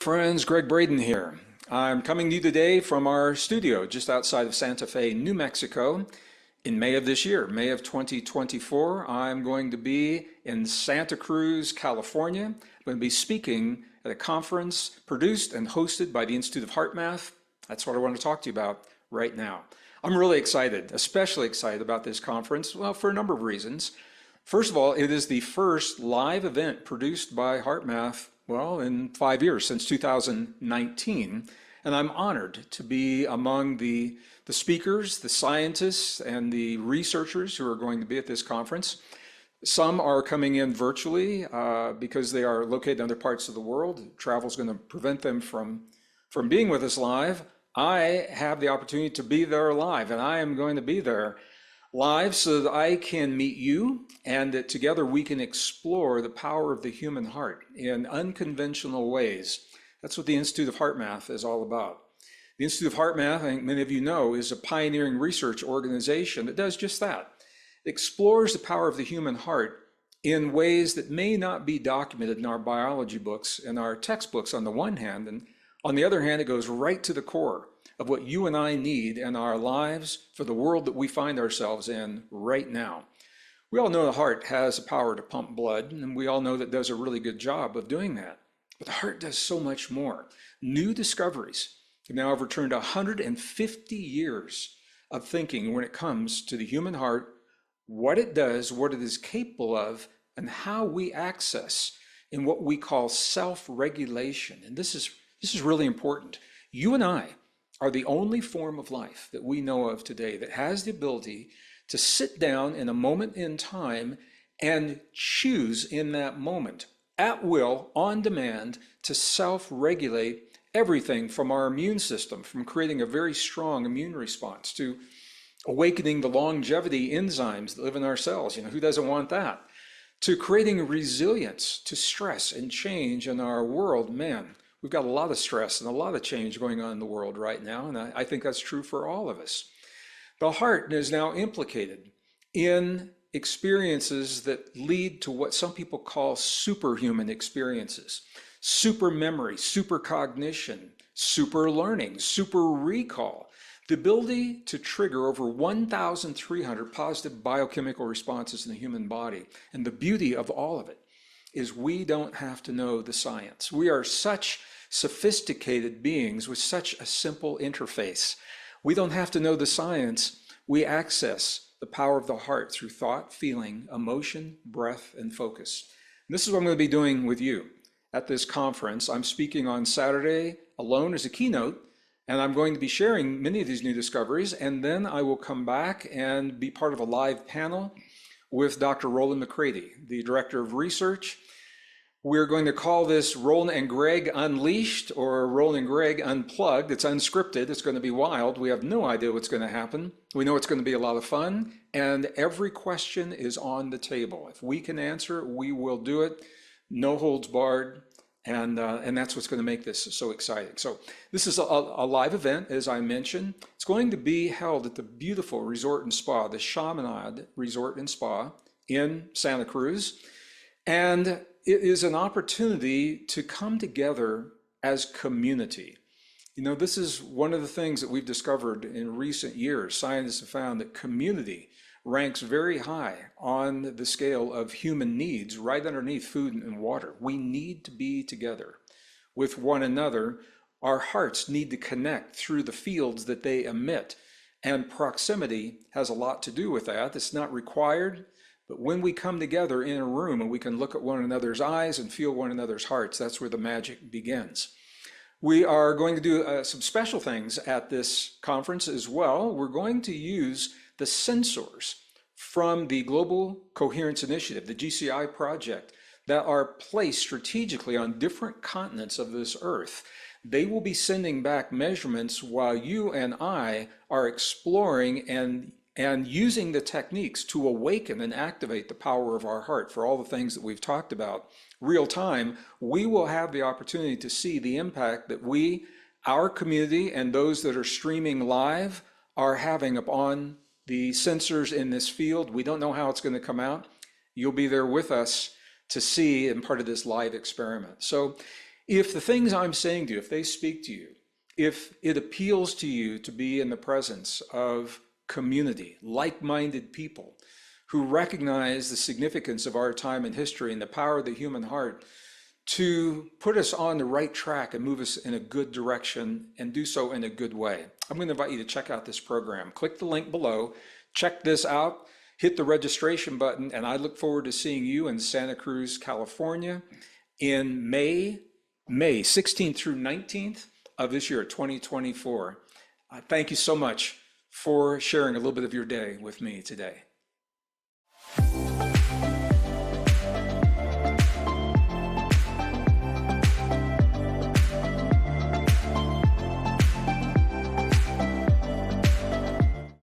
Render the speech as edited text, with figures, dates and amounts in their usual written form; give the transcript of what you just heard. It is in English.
Friends, Gregg Braden here. I'm coming to you today from our studio just outside of Santa Fe, New Mexico. In May of this year, May of 2024, I'm going to be in Santa Cruz, California. I'm going to be speaking at a conference produced and hosted by the Institute of HeartMath. That's what I want to talk to you about right now. I'm really excited, especially excited about this conference, well, for a number of reasons. First of all, it is the first live event produced by HeartMath, well, in 5 years, since 2019. And I'm honored to be among the speakers, the scientists, and the researchers who are going to be at this conference. Some are coming in virtually because they are located in other parts of the world. Travel is going to prevent them from being with us live. I have the opportunity to be there live, and I am going to be there live so that I can meet you and that together we can explore the power of the human heart in unconventional ways. That's what the Institute of HeartMath is all about. The Institute of HeartMath, I think many of you know, is a pioneering research organization that does just that. It explores the power of the human heart in ways that may not be documented in our biology books and our textbooks on the one hand, and on the other hand, it goes right to the core of what you and I need in our lives for the world that we find ourselves in right now. We all know the heart has the power to pump blood, and we all know that it does a really good job of doing that. But the heart does so much more. New discoveries have now overturned 150 years of thinking when it comes to the human heart, what it does, what it is capable of, and how we access in what we call self-regulation. And this is really important. You and I are the only form of life that we know of today that has the ability to sit down in a moment in time and choose in that moment, at will, on demand, to self-regulate everything from our immune system, from creating a very strong immune response to awakening the longevity enzymes that live in our cells. You know, who doesn't want that? To creating resilience to stress and change in our world. Man, we've got a lot of stress and a lot of change going on in the world right now, and I think that's true for all of us. The heart is now implicated in experiences that lead to what some people call superhuman experiences. Super memory, super cognition, super learning, super recall. The ability to trigger over 1,300 positive biochemical responses in the human body. And the beauty of all of it is we don't have to know the science. We are such sophisticated beings with such a simple interface. We don't have to know the science. We access the power of the heart through thought, feeling, emotion, breath, and focus. And this is what I'm going to be doing with you at this conference. I'm speaking on Saturday alone as a keynote, and I'm going to be sharing many of these new discoveries, and then I will come back and be part of a live panel with Dr. Rollin McCraty, the Director of Research. We're going to call this Rollin and Gregg Unleashed or Rollin and Gregg Unplugged. It's unscripted. It's going to be wild. We have no idea what's going to happen. We know it's going to be a lot of fun, and every question is on the table. If we can answer, we will do it. No holds barred, and that's what's going to make this so exciting. So this is a live event, as I mentioned. It's going to be held at the beautiful resort and spa, the Chaminade Resort and Spa in Santa Cruz, and it is an opportunity to come together as community. You know, this is one of the things that we've discovered in recent years. Scientists have found that community ranks very high on the scale of human needs, right underneath food and water. We need to be together with one another. Our hearts need to connect through the fields that they emit, and proximity has a lot to do with that. It's not required. But when we come together in a room and we can look at one another's eyes and feel one another's hearts, that's where the magic begins. We are going to do some special things at this conference as well. We're going to use the sensors from the Global Coherence Initiative, the GCI project, that are placed strategically on different continents of this earth. They will be sending back measurements while you and I are exploring and using the techniques to awaken and activate the power of our heart for all the things that we've talked about real time. We will have the opportunity to see the impact that we, our community, and those that are streaming live are having upon the sensors in this field. We don't know how it's going to come out. You'll be there with us to see and part of this live experiment. So If the things I'm saying to you, if they speak to you, if it appeals to you to be in the presence of community, like-minded people who recognize the significance of our time in history and the power of the human heart to put us on the right track and move us in a good direction and do so in a good way, I'm going to invite you to check out this program. Click the link below, check this out, hit the registration button, and I look forward to seeing you in Santa Cruz, California in May 16th through 19th of this year, 2024. Thank you so much for sharing a little bit of your day with me today.